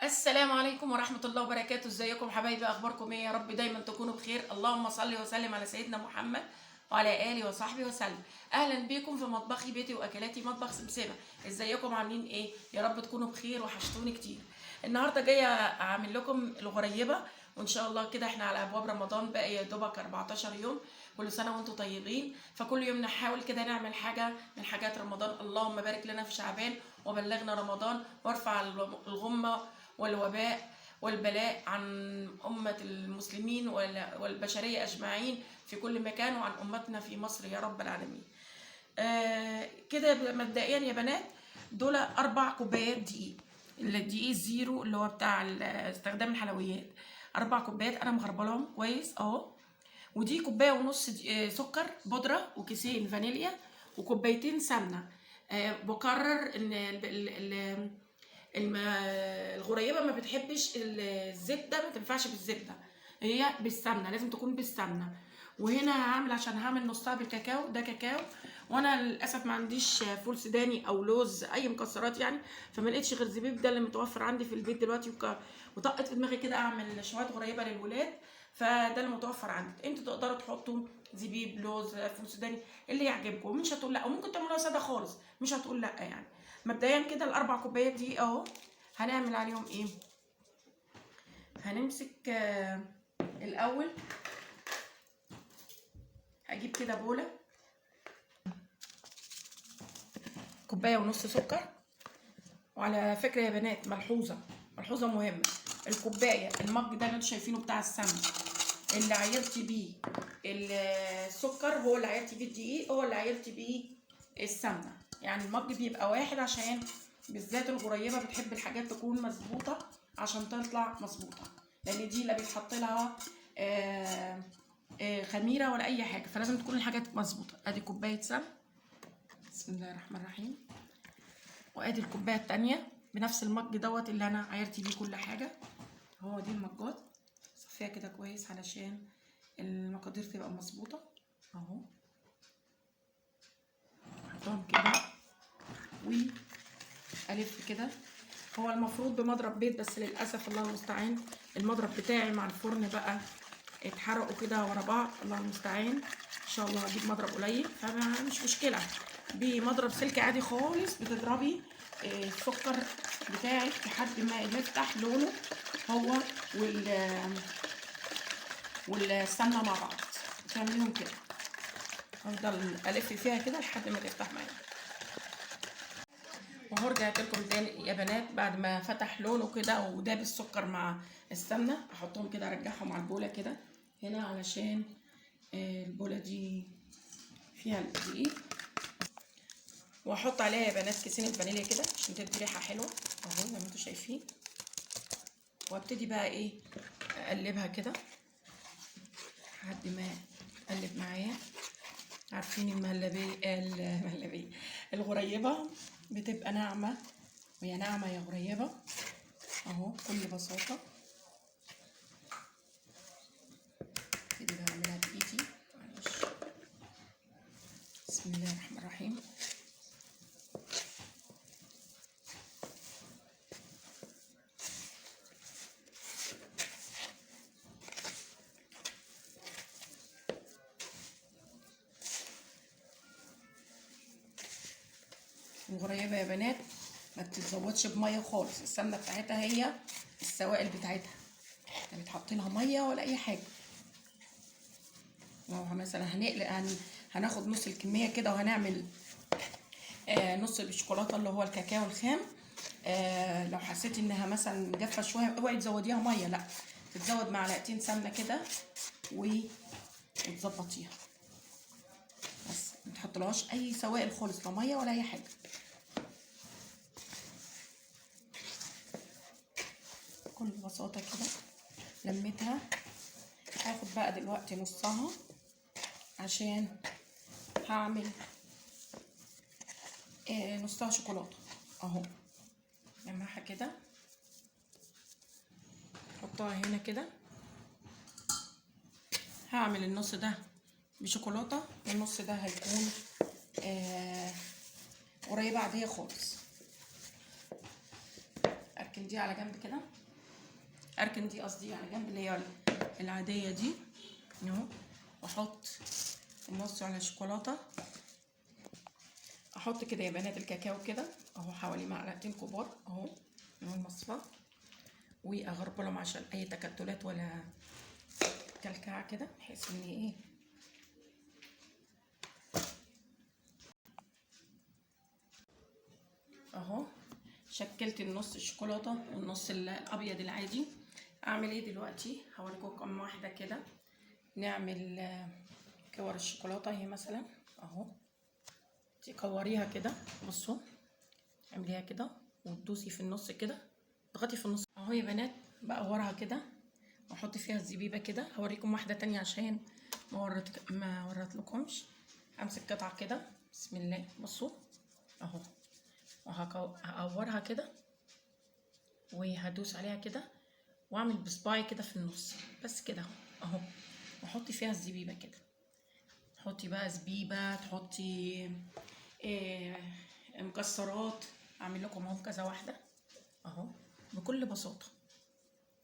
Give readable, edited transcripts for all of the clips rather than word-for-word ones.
السلام عليكم ورحمة الله وبركاته. ازيكم حبايبي؟ اخباركم ايه؟ يا رب دايما تكونوا بخير. اللهم صل وسلم على سيدنا محمد وعلى اله وصحبه وسلم. اهلا بيكم في مطبخي بيتي واكلاتي مطبخ سمسمة. ازيكم عاملين ايه؟ يا رب تكونوا بخير، وحشتوني كتير. النهارده جايه اعمل لكم الغريبه، وان شاء الله كده احنا على ابواب رمضان، باقي يا دوبك 14 يوم. كل سنه وانتم طيبين. فكل يوم نحاول كده نعمل حاجه من حاجات رمضان. اللهم بارك لنا في شعبان وبلغنا رمضان، وارفع الغمه والوباء والبلاء عن أمة المسلمين والبشرية أجمعين في كل مكان، وعن أمتنا في مصر يا رب العالمين. كده مبدئيا يا بنات، دول 4 كوبايات دقيق. الدقيق الزيرو اللي هو بتاع استخدام الحلويات. 4 كوبايات أنا مغربلهم كويس أهو. ودي كوباية ونص سكر بودرة، وكيسين فانيليا، وكوبايتين سمنة. بكرر إن الغريبه ما بتحبش الزبده، ما تنفعش بالزبده، هي بالسمنه، لازم تكون بالسمنه. وهنا هعمل، عشان هعمل نصها بالكاكاو، ده كاكاو، وانا للاسف ما عنديش فول سوداني او لوز اي مكسرات يعني، فما لقيتش غير زبيب، ده اللي متوفر عندي في البيت دلوقتي. وطقت في دماغي كده اعمل شويه غريبه للولاد، فده اللي متوفر عندي. انتوا تقدروا تحطوا زبيب، لوز، فول سوداني، اللي يعجبكم، مش هتقول لا، وممكن تعملوها ساده خالص، مش هتقول لا يعني. مبدئيا كده ال4 كوبايات دي اهو، هنعمل عليهم ايه؟ هنمسك الاول، هجيب كده بوله، كوبايه ونص سكر. وعلى فكره يا بنات، ملحوظه مهمه، الكوبايه المج ده اللي انتوا شايفينه بتاع السمنه، اللي عيرتي بيه السكر هو اللي عيرتي بيه الدقيق، هو اللي عيرتي بيه السمنه، يعني المج بيبقى واحد، عشان بالذات الغريبه بتحب الحاجات تكون مظبوطه عشان تطلع مظبوطه، لان دي لا بيتحط لها خميره ولا اي حاجه، فلازم تكون الحاجات مظبوطه. ادي كوبايه سمن، بسم الله الرحمن الرحيم. وادي الكوبايه الثانيه بنفس المج دوت اللي انا عيرتي بيه كل حاجه. هو دي المجات، صفيها كده كويس علشان المقادير تبقى مظبوطه اهو. احطهم كده والف كده. هو المفروض بمضرب بيض، بس للاسف الله المستعان المضرب بتاعي مع الفرن بقى اتحرقوا كده ورا بعض، الله المستعان. ان شاء الله هجيب مضرب قليل، فمش مشكله، بمضرب سلك عادي خالص بتضربي السكر بتاعك لحد ما يفتح لونه هو والسمنه مع بعض، تعمليهم كده. افضل الف فيها كده لحد ما تفتح معايا. وهو رجعت لكم تاني يا بنات، بعد ما فتح لونه كده وداب السكر مع السمنه، احطهم كده، ارجعهم على البوله كده هنا، علشان البوله دي فيها الدقيق. واحط عليها يا بنات كيسين الفانيليا كده عشان تدي ريحه حلوه اهو زي ما انتم شايفين. وابتدي بقى ايه، اقلبها كده لحد ما اقلب معايا. عارفين المهلبيه الغريبه بتبقى ناعمه، وهي ناعمه يا غريبه اهو بكل بساطه. ابتدي بقى اعملها بايدي، معلش، بسم الله الرحمن الرحيم. الغريبه يا بنات ما بتتزودش بميه خالص، السمنه بتاعتها هي السوائل بتاعتها، لا بتحط لها ميه ولا اي حاجه. لو مثلا هناخد نص الكميه كده، وهنعمل نص الشوكولاته اللي هو الكاكاو الخام. لو حسيتي انها مثلا جافه شويه، اوعي تزوديها ميه، لا، تتزود معلقتين سمنه كده وتظبطيها، بس ما تحطلهاش اي سوائل خالص، لا ميه ولا اي حاجه. بكل بساطه كده لميتها. هاخد بقى دلوقتي نصها، عشان هعمل نصها شوكولاته اهو. جمعها كده، احطها هنا كده. هعمل النص ده بشوكولاته، والنص ده هيكون قريبه عاديه خالص. اركن اركن دي على جنب كده، اركن دي قصدي على جنب اللي هي العاديه دي اهو، واحط النص على الشوكولاته. احط كده يا بنات الكاكاو كده اهو حوالي معلقتين كبار اهو من المصفى، واغرب لهم عشان اي تكتلات ولا كلكعه كده، بحيث ان ايه اهو شكلت النص الشوكولاته والنص الابيض العادي. اعمل ايه دلوقتي؟ هوريكم كم واحده كده. نعمل كور الشوكولاته اهي مثلا اهو، تكوريها كده بصوا، اعمليها كده وتدوسي في النص كده، اضغطي في النص اهو يا بنات. بقورها كده واحط فيها الزبيبه كده. هوريكم واحده تانية عشان ما وريتلكمش. امسك قطعه كده بسم الله بصوا اهو، وهقورها كده وهدوس عليها كده واعمل بصباعي كده في النص بس كده اهو، واحط فيها الزبيبه كده. تحطي بقى زبيبه، تحطي مكسرات، اعمل لكم اهو كذا واحده اهو بكل بساطه،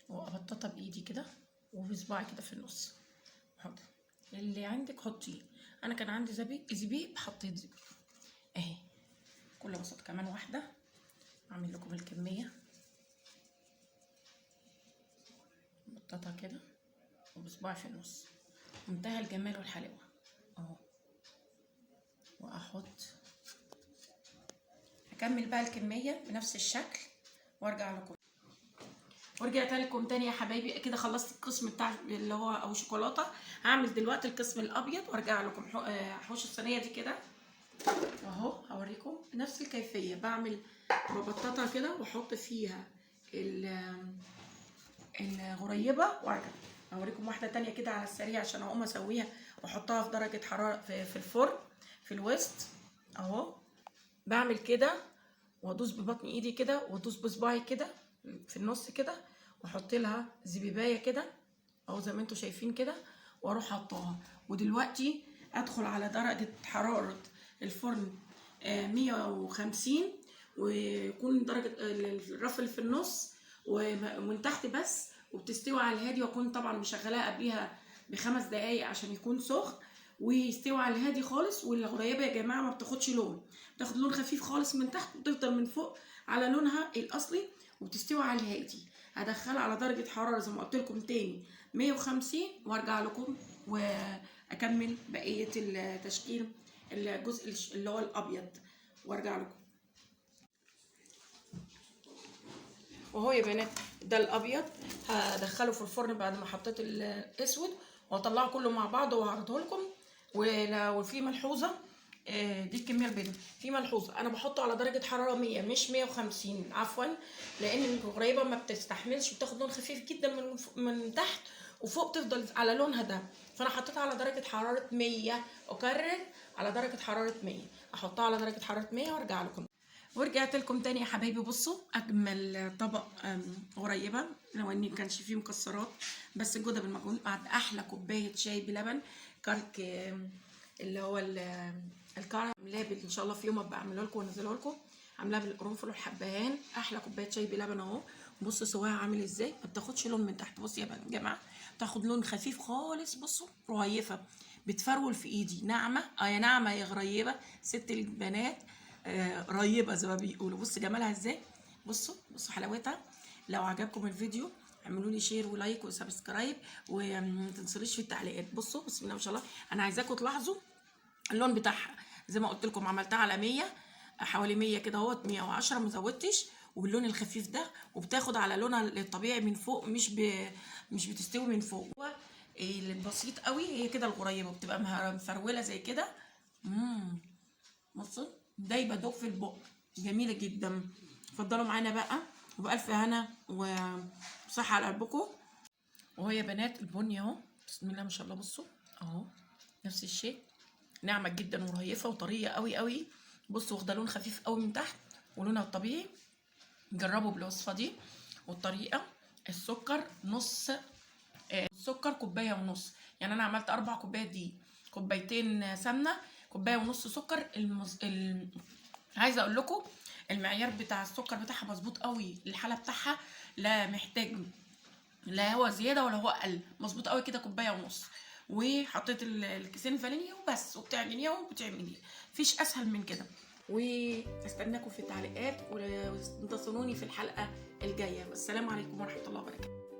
وابططها بايدي كده وبصباعي كده في النص. حط اللي عندك حطيه، انا كان عندي زبيب حطيت زبيب اهي بكل بساطه. كمان واحده اعمل لكم الكميه، بططها كده وبصباعي في النص، منتهى الجمال والحلاوه اهو. واحط هكمل بقى الكميه بنفس الشكل وارجع لكم. ورجعت لكم تاني يا حبايبي، كده خلصت القسم بتاع اللي هو او شوكولاته. هعمل دلوقتي القسم الابيض وارجع لكم. حوش الصينيه دي كده اهو، هوريكم نفس الكيفيه. بعمل ببططها كده واحط فيها الغريبه وارجع. هوريكم واحده تانية كده على السريع عشان اقوم اسويها واحطها في درجه حراره في الفرن في الوسط اهو. بعمل كده وادوس ببطن ايدي كده وادوس بصباعي كده في النص كده، واحط لها زبيبايه كده اهو زي ما انتم شايفين كده، واروح حطاها. ودلوقتي ادخل على درجه حراره الفرن 150، ويكون درجه الرفل في النص ومن تحت بس، وبتستوي على الهادي. واكون طبعا مشغلاها قبليها ب5 دقايق عشان يكون سخن ويستوي على الهادي خالص. والغريبه يا جماعه ما بتاخدش لون، بتاخد لون خفيف خالص من تحت وتفضل من فوق على لونها الاصلي، وبتستوي على الهادي. هدخلها على درجه حراره زي ما قلت لكم تاني 150، وارجع لكم واكمل بقيه التشكيل الجزء اللي هو الابيض وارجع لكم. وهو يا بنات ده الابيض هدخله في الفرن بعد ما حطيت الاسود، واطلعه كله مع بعضه وهعرضه لكم. ولو في ملحوظه دي الكميه البيضاء، في ملحوظه انا بحطه على درجه حراره 100 مش 150 عفوا، لان الغريبه ما بتستحملش، بتاخد لون خفيف جدا من تحت، وفوق تفضل على لونها ده. فانا حطيتها على درجه حراره 100. اكرر على درجه حراره 100، احطها على درجه حراره 100 وارجع لكم. ورجعت لكم تاني يا حبايبي. بصوا اجمل طبق غريبه، لو اني كانش فيه مكسرات بس الجوده بالمجهول، بعد احلى كوبايه شاي بلبن كرك اللي هو الكرم لابل. ان شاء الله في يوم ابقى اعمله لكم وانزله لكم. عاملاه بالقرنفل والحبهان، احلى كوبايه شاي بلبن اهو. بصوا سواها عامل ازاي، ما بتاخدش لون من تحت. بصوا يا جماعه بتاخد لون خفيف خالص. بصوا رهيفه، بتفرول في ايدي، ناعمه يا ناعمه يا غريبه ست البنات رهيبه زي ما بيقولوا. بصوا جمالها ازاي، بصوا حلاوتها. لو عجبكم الفيديو اعملوا لي شير ولايك وسبسكرايب، وما تنسونيش في التعليقات. بصوا بسم الله ما شاء الله. انا عايزاكم تلاحظوا اللون بتاعها زي ما قلت لكم، عملتها على 100 حوالي 100 كده اهوت، 110 ما زودتش، وباللون الخفيف ده، وبتاخد على لونها الطبيعي من فوق، مش بتستوي من فوق. البسيط قوي هي كده الغريبه بتبقى مفروله زي كده. بصوا دايبه دوب في البق، جميله جدا. اتفضلوا معانا بقى وبألف هنا وصحه على قلبكم. وهو يا بنات البني اهو بسم الله ما شاء الله. بصوا اهو نفس الشيء، ناعمه جدا ورهيفه وطريه قوي قوي. بصوا واخده لون خفيف قوي من تحت ولونها الطبيعي. جربوا بالوصفه دي والطريقه. السكر نص، السكر كوبايه ونص، يعني انا عملت 4 كوبايات دي، كوبايتين سمنه، كوبايه ونص سكر. عايزه اقول لكم المعيار بتاع السكر بتاعها مظبوط قوي، الحاله بتاعها لا محتاج لا هو زياده ولا هو اقل، مظبوط قوي كده، كوبايه ونص. وحطيت الكيسين فانيليا وبس، وبتعجنيها وبتعمليه، مفيش اسهل من كده. واستناكم في التعليقات وانتصروني في الحلقه الجايه، والسلام عليكم ورحمه الله وبركاته.